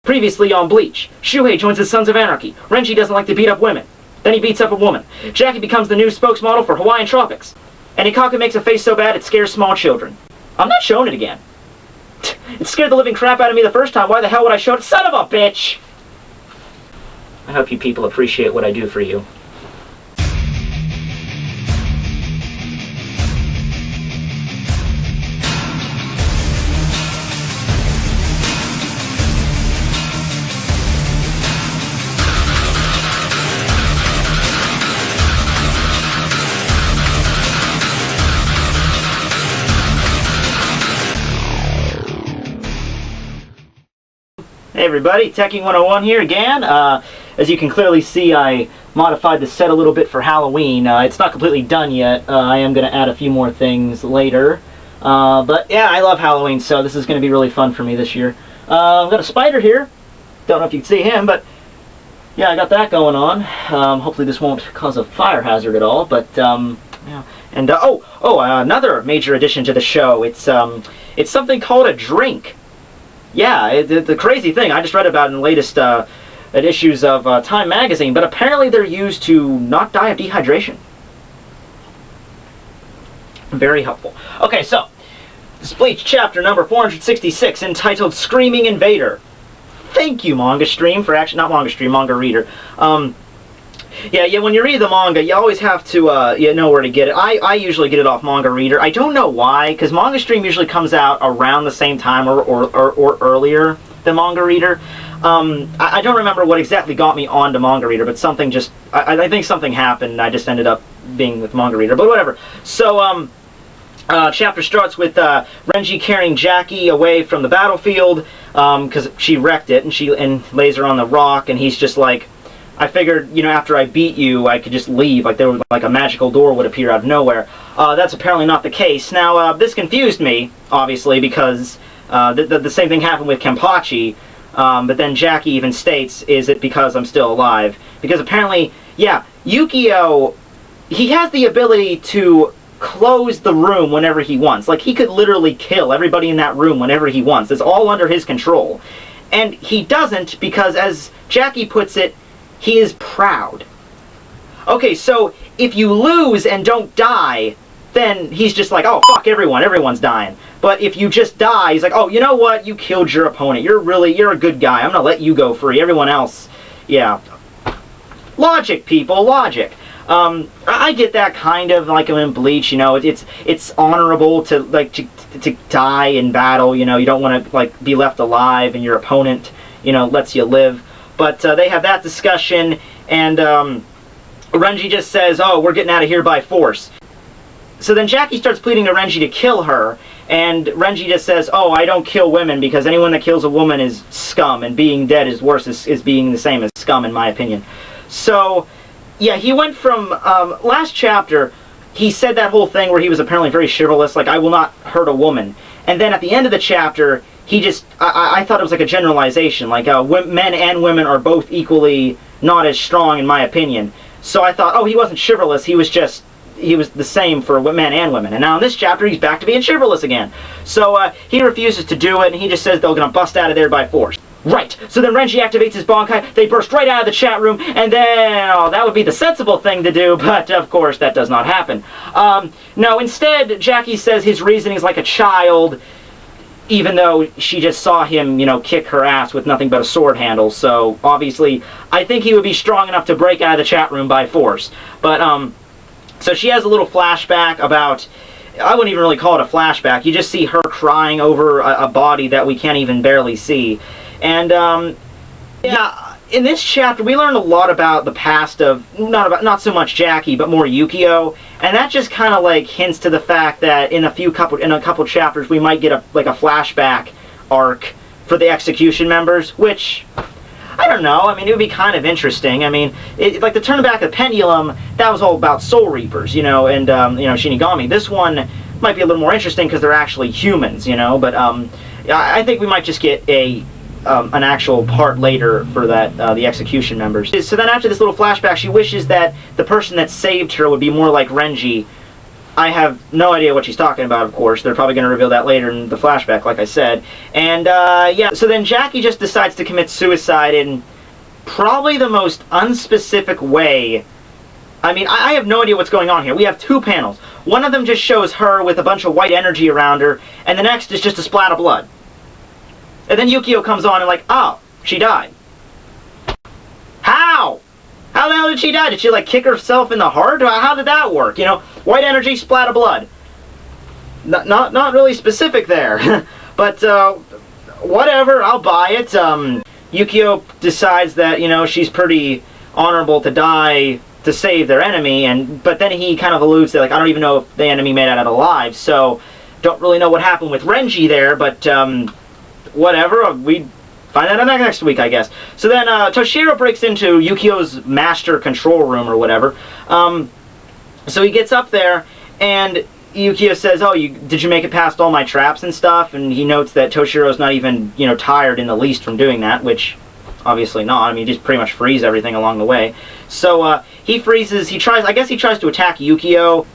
Previously on Bleach, Shuhei joins the Sons of Anarchy. Renji doesn't like to beat up women. Then he beats up a woman. Jackie becomes the new spokesmodel for Hawaiian Tropics. And Ikaka makes a face so bad it scares small children. I'm not showing it again. It scared the living crap out of me the first time. Why the hell would I show it? Son of a bitch! I hope you people appreciate what I do for you. Hey everybody, Tekking101 here again. As you can clearly see, I modified the set a little bit for Halloween. It's not completely done yet. I am going to add a few more things later. But yeah, I love Halloween, so this is going to be really fun for me this year. I've got a spider here. Don't know if you can see him, but yeah, I got that going on. Hopefully this won't cause a fire hazard at all, but yeah. And another major addition to the show. It's something called a drink. Yeah, the crazy thing, I just read about it in the latest issues of Time magazine, but apparently they're used to not die of dehydration. Very helpful. Okay, so, this Bleach chapter number 466, entitled Screaming Invader. Thank you, Manga Stream, for actually, not Manga Stream, Manga Reader. Yeah, when you read the manga, you always have to you know where to get it. I usually get it off Manga Reader. I don't know why, because Manga Stream usually comes out around the same time or earlier than Manga Reader. I don't remember what exactly got me onto Manga Reader, but something just... I think something happened, and I just ended up being with Manga Reader, but whatever. So, chapter starts with Renji carrying Jackie away from the battlefield, because she wrecked it, and lays her on the rock, and he's just like... I figured, you know, after I beat you, I could just leave, like there was like a magical door would appear out of nowhere. That's apparently not the case. Now, this confused me, obviously, because the same thing happened with Kenpachi, but then Jackie even states, is it because I'm still alive? Because apparently, yeah, Yukio, he has the ability to close the room whenever he wants. Like, he could literally kill everybody in that room whenever he wants. It's all under his control. And he doesn't because, as Jackie puts it, he is proud. Okay, so if you lose and don't die, then he's just like, oh, fuck everyone, everyone's dying. But if you just die, he's like, oh, you know what, you killed your opponent, you're a good guy, I'm gonna let you go free, everyone else, yeah. Logic, people, logic. I get that kind of, like in Bleach, you know, it's honorable to, like, to die in battle, you know, you don't want to, like, be left alive and your opponent, you know, lets you live. But they have that discussion, and Renji just says, oh, we're getting out of here by force. So then Jackie starts pleading to Renji to kill her, and Renji just says, oh, I don't kill women, because anyone that kills a woman is scum, and being dead is worse, is being the same as scum, in my opinion. So, yeah, he went from, last chapter, he said that whole thing where he was apparently very chivalrous, like, I will not hurt a woman. And then at the end of the chapter... he just, I thought it was like a generalization, like men and women are both equally not as strong in my opinion. So I thought, oh, he wasn't chivalrous, he was the same for men and women. And now in this chapter, he's back to being chivalrous again. So he refuses to do it, and he just says they're going to bust out of there by force. Right, so then Renji activates his Bankai, they burst right out of the chat room, and then, oh, that would be the sensible thing to do, but of course that does not happen. No, instead, Jackie says his reasoning is like a child, even though she just saw him, you know, kick her ass with nothing but a sword handle. So, obviously, I think he would be strong enough to break out of the chat room by force. But, so she has a little flashback about, I wouldn't even really call it a flashback. You just see her crying over a body that we can't even barely see. And, yeah, in this chapter, we learned a lot about the past of, not so much Jackie, but more Yukio. And that just kind of like hints to the fact that in a couple chapters we might get a flashback arc for the execution members, which I don't know. I mean, it would be kind of interesting. I mean, like the turn back of the pendulum, that was all about Soul Reapers, you know, and you know, Shinigami. This one might be a little more interesting because they're actually humans, you know. But I think we might just get an actual part later for that, the execution members. So then after this little flashback, she wishes that the person that saved her would be more like Renji, I have no idea what she's talking about, of course. They're probably going to reveal that later in the flashback, like I said. And, yeah, so then Jackie just decides to commit suicide in probably the most unspecific way. I mean, I have no idea what's going on here. We have two panels. One of them just shows her with a bunch of white energy around her, and the next is just a splat of blood. And then Yukio comes on and like, oh, she died. How? How the hell did she die? Did she, like, kick herself in the heart? How did that work? You know, white energy, splat of blood. Not really specific there. But, whatever, I'll buy it. Yukio decides that, you know, she's pretty honorable to die to save their enemy, but then he kind of alludes to, like, I don't even know if the enemy made it out alive, so don't really know what happened with Renji there, but, whatever, we find that out next week, I guess. So then, Toshiro breaks into Yukio's master control room or whatever. So he gets up there, and Yukio says, oh, did you make it past all my traps and stuff? And he notes that Toshiro's not even, you know, tired in the least from doing that, which, obviously not. I mean, he just pretty much frees everything along the way. So, he freezes, I guess he tries to attack Yukio.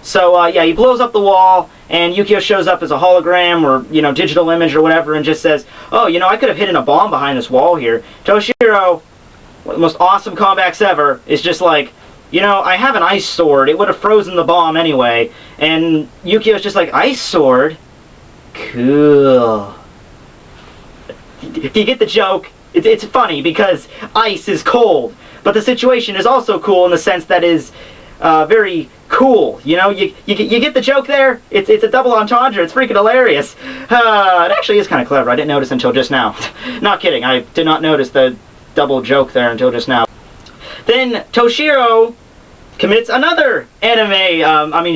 So, yeah, he blows up the wall, and Yukio shows up as a hologram or, you know, digital image or whatever and just says, oh, you know, I could have hidden a bomb behind this wall here. Toshiro, one of the most awesome comebacks ever, is just like, you know, I have an ice sword. It would have frozen the bomb anyway. And Yukio's just like, ice sword? Cool. Do you get the joke? It's funny because ice is cold, but the situation is also cool in the sense that is very cool. You know, you get the joke there? It's a double entendre. It's freaking hilarious. It actually is kind of clever. I didn't notice until just now. Not kidding. I did not notice the double joke there until just now. Then Toshiro commits another anime,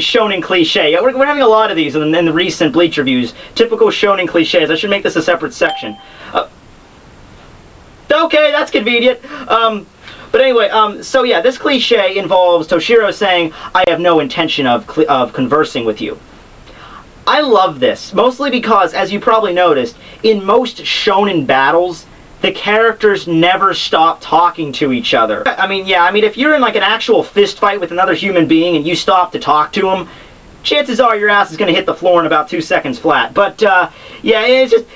shonen cliche. We're having a lot of these in the recent Bleach reviews. Typical shonen cliches. I should make this a separate section. Okay, that's convenient. But anyway, so yeah, this cliche involves Toshiro saying, I have no intention of conversing with you. I love this, mostly because, as you probably noticed, in most shonen battles, the characters never stop talking to each other. I mean, if you're in like an actual fist fight with another human being and you stop to talk to him, chances are your ass is going to hit the floor in about 2 seconds flat. But, yeah,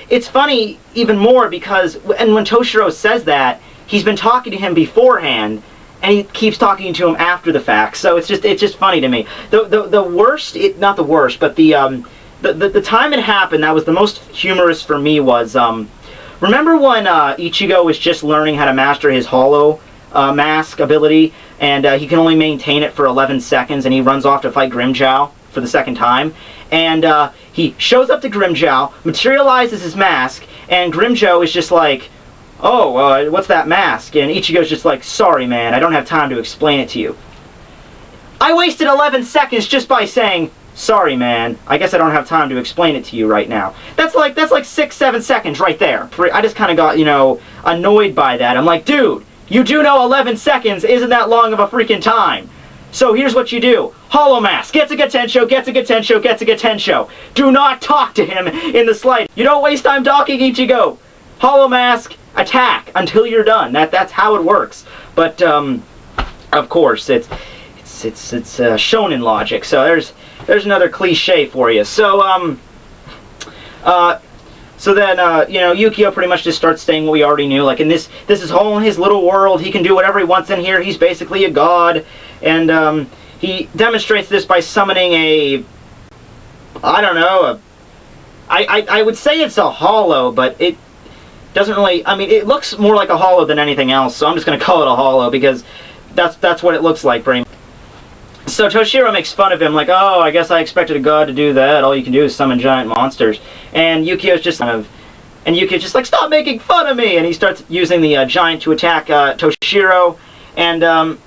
it's funny even more because, and when Toshiro says that, he's been talking to him beforehand, and he keeps talking to him after the fact. So it's just funny to me. The worst, not the worst, but the time it happened that was the most humorous for me was, remember when Ichigo was just learning how to master his hollow mask ability, and he can only maintain it for 11 seconds, and he runs off to fight Grimmjow for the second time, and he shows up to Grimmjow, materializes his mask, and Grimmjow is just like, oh, what's that mask? And Ichigo's just like, sorry man, I don't have time to explain it to you. I wasted 11 seconds just by saying, sorry man, I guess I don't have time to explain it to you right now. That's like 6-7 seconds right there. I just kind of got, you know, annoyed by that. I'm like, dude, you do know 11 seconds isn't that long of a freaking time. So here's what you do. Hollow Mask, gets a Getensho. Do not talk to him in the slightest. You don't waste time talking, Ichigo. Hollow Mask, attack until you're done. That's how it works. But, of course, it's shonen logic. So there's another cliche for you. So, so then, you know, Yukio pretty much just starts saying what we already knew. Like, in this is all in his little world. He can do whatever he wants in here. He's basically a god. And, he demonstrates this by summoning I don't know, I would say it's a hollow, but it doesn't really, I mean, it looks more like a hollow than anything else, so I'm just going to call it a hollow, because that's what it looks like, pretty much. So Toshiro makes fun of him, like, oh, I guess I expected a god to do that. All you can do is summon giant monsters. And Yukio's just Yukio's just like, stop making fun of me! And he starts using the giant to attack Toshiro. And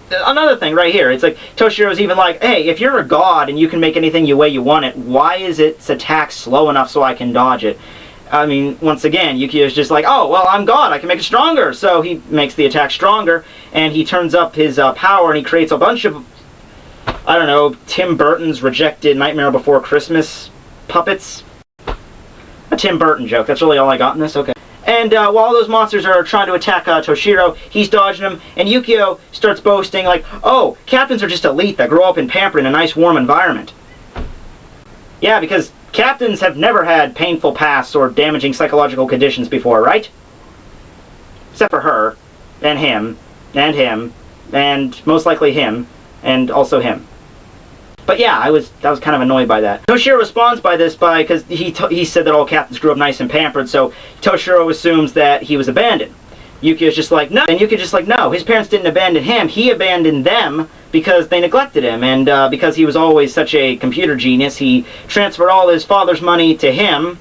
another thing right here, it's like, Toshiro's even like, hey, if you're a god and you can make anything the way you want it, why is its attack slow enough so I can dodge it? I mean, once again, Yukio's just like, oh, well, I'm God, I can make it stronger. So he makes the attack stronger, and he turns up his power, and he creates a bunch of, I don't know, Tim Burton's rejected Nightmare Before Christmas puppets. A Tim Burton joke, that's really all I got in this, okay. And while those monsters are trying to attack Toshiro, he's dodging them, and Yukio starts boasting like, oh, captains are just elite that grow up and pampered in a nice warm environment. Yeah, because captains have never had painful pasts or damaging psychological conditions before, right? Except for her, and him, and most likely him, and also him. But yeah, I was kind of annoyed by that. Toshiro responds because he said that all captains grew up nice and pampered, so Toshiro assumes that he was abandoned. Yukio's just like, no, and Yukio's just like, no, his parents didn't abandon him, he abandoned them because they neglected him, and because he was always such a computer genius, he transferred all his father's money to him,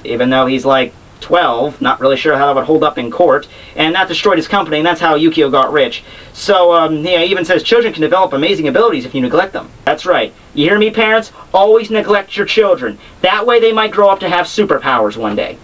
even though he's like 12, not really sure how that would hold up in court, and that destroyed his company, and that's how Yukio got rich. So, he even says children can develop amazing abilities if you neglect them. That's right. You hear me, parents? Always neglect your children. That way they might grow up to have superpowers one day.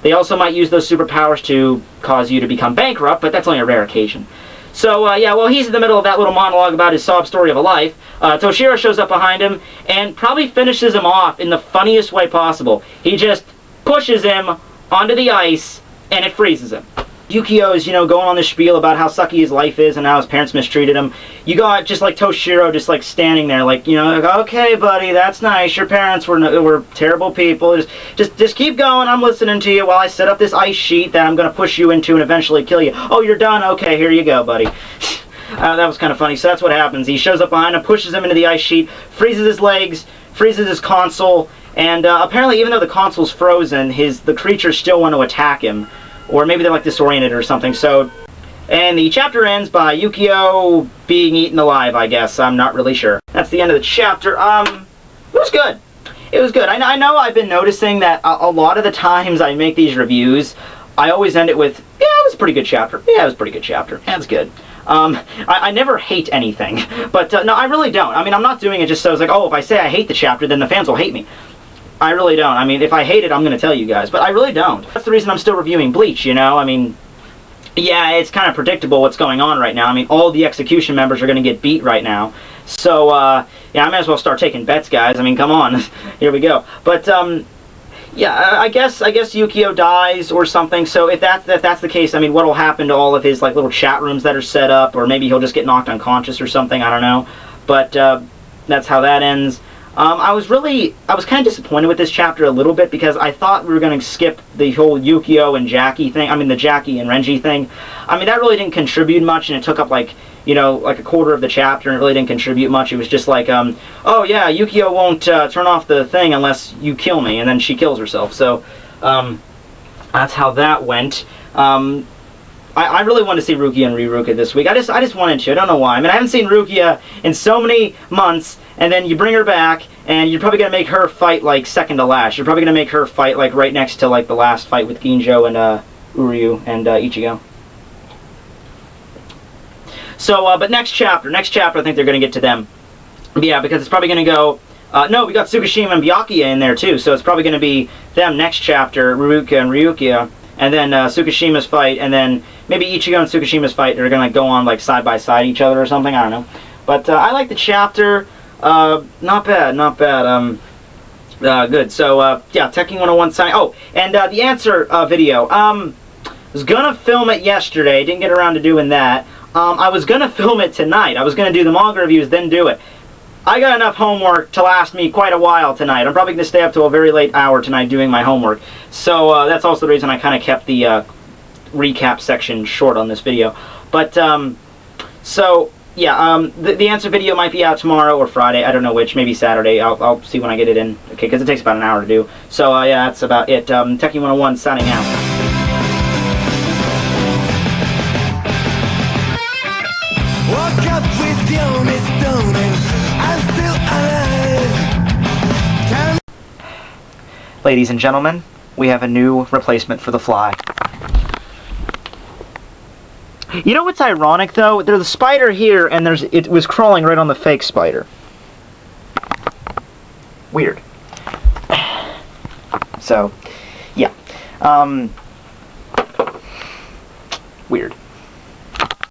They also might use those superpowers to cause you to become bankrupt, but that's only a rare occasion. So, yeah, well, he's in the middle of that little monologue about his sob story of a life. Toshiro shows up behind him and probably finishes him off in the funniest way possible. He just pushes him onto the ice, and it freezes him. Yukio is, going on this spiel about how sucky his life is and how his parents mistreated him. You got just like Toshiro just like standing there like, like, okay, buddy, that's nice. Your parents were terrible people. Just keep going. I'm listening to you while I set up this ice sheet that I'm going to push you into and eventually kill you. Oh, you're done? Okay, here you go, buddy. That was kind of funny. So that's what happens. He shows up behind him, pushes him into the ice sheet, freezes his legs, freezes his console, and apparently even though the console's frozen, the creatures still want to attack him. Or maybe they're like disoriented or something. So, and the chapter ends by Yukio being eaten alive, I guess. I'm not really sure. That's the end of the chapter. It was good. It was good. I know I've been noticing that a lot of the times I make these reviews, I always end it with, yeah, it was a pretty good chapter. Yeah, it was a pretty good chapter. That's good. I never hate anything. But, no, I really don't. I mean, I'm not doing it just so it's like, oh, if I say I hate the chapter, then the fans will hate me. I really don't. I mean, if I hate it, I'm going to tell you guys. But I really don't. That's the reason I'm still reviewing Bleach, I mean, yeah, it's kind of predictable what's going on right now. I mean, all the execution members are going to get beat right now. So, yeah, I might as well start taking bets, guys. I mean, come on. Here we go. But, yeah, I guess Yukio dies or something. So if that's the case, I mean, what will happen to all of his, like, little chat rooms that are set up? Or maybe he'll just get knocked unconscious or something. I don't know. But, that's how that ends. I was kind of disappointed with this chapter a little bit because I thought we were going to skip the whole Yukio and Jackie thing. I mean, the Jackie and Renji thing. I mean, that really didn't contribute much, and it took up, like, like a quarter of the chapter, and it really didn't contribute much. It was just like, oh, yeah, Yukio won't turn off the thing unless you kill me, and then she kills herself. So, that's how that went. I really want to see Rukia and Riruka this week. I just wanted to. I don't know why. I mean, I haven't seen Rukia in so many months, and then you bring her back, and you're probably going to make her fight, like, second to last. You're probably going to make her fight, like, right next to, like, the last fight with Ginjo and, Uryu and, Ichigo. So, but next chapter, I think they're going to get to them. Yeah, because it's probably going to go... no, we got Tsukishima and Byakuya in there, too, so it's probably going to be them next chapter, Riruka and Ryukia, and then Tsukishima's fight, and then maybe Ichigo and Tsukishima's fight are going to go on, like, side by side each other or something, I don't know. But I like the chapter. Not bad. Good. So, yeah, Tekking101 signing. Oh, and the answer video. Was gonna film it yesterday. Didn't get around to doing that. I was gonna film it tonight. I was gonna do the manga reviews, then do it. I got enough homework to last me quite a while tonight. I'm probably gonna stay up to a very late hour tonight doing my homework. So, that's also the reason I kind of kept the recap section short on this video. But, so... yeah, the answer video might be out tomorrow or Friday. I don't know which. Maybe Saturday. I'll see when I get it in. Okay, because it takes about an hour to do. So, yeah, that's about it. Tekking101 signing out. Woke up with the only stone and I'm still alive. Ladies and gentlemen, we have a new replacement for the fly. You know what's ironic, though? There's a spider here, and it was crawling right on the fake spider. Weird. So, yeah. Weird.